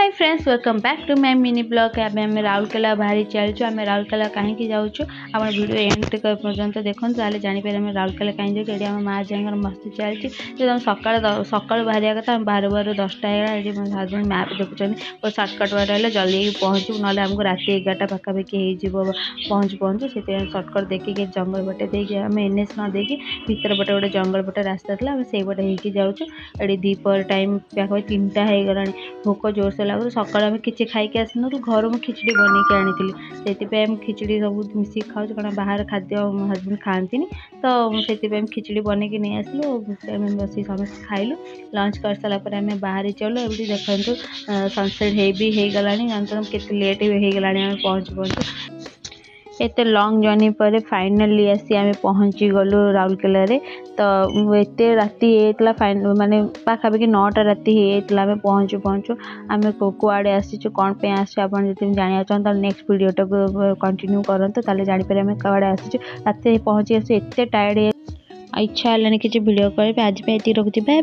Hi friends welcome back to my mini blog. आम राउरकेला बाहरी चलचु आम राउरकेला कहीं जाऊँ आप वीडियो एंड पर्यटन देखो ताले जापर आम राउरकेला कहीं जाऊँ। आम माँ झील मस्ती चलती सका सका बाहर कथा बाहर बाहर 10टा है। मो हजबैंड मैप देखुं सर्टकट बार है जल्दी पहुँचू ना आमको रात 11टा पाखापाखि हो पहुँचू पहुँचू से सर्टकट देखिए जंगल बटे देखिए आम एनएच न देखी भर पटे गोटे जंगल पटे रास्ता था आम से पटे होगी जाऊँ। ये दीपर टाइम पाखापाखि 3टा हो गला भोक जोर से लगे सका आम कि खाई आसनु घर में खिचड़ी बनईक आनी से खिचड़ी सब मिसिक खाऊ कारण बाहर खाद्य हजबैंड खाती तो से खिचड़ी बनईक नहीं आसलु बस समस्त खाइलु। लंच कर सारापर आम बाहरी चलु एमती देखु सनसेट भी हो गला के लेट हो गला पहुँचू पहुँचू एत लंग जर्नी पर फाइनाली आसी आम पहुँची गलु राउरकेला रे। तो एत राति होता फाइन माने पाखापाखि 9टा राति होता आम पहुँचू पहुँचू आम कुआड़े आसीचु कौन पे आसो आप जाना चाहते नेक्स्ट वीडियोटा को कंटिन्यू करते जापर आम कुआड़े आसीचु राति पहुँची आस एत टायर्ड इच्छा है कि वीडियो कर आज रखुच्छी बाय।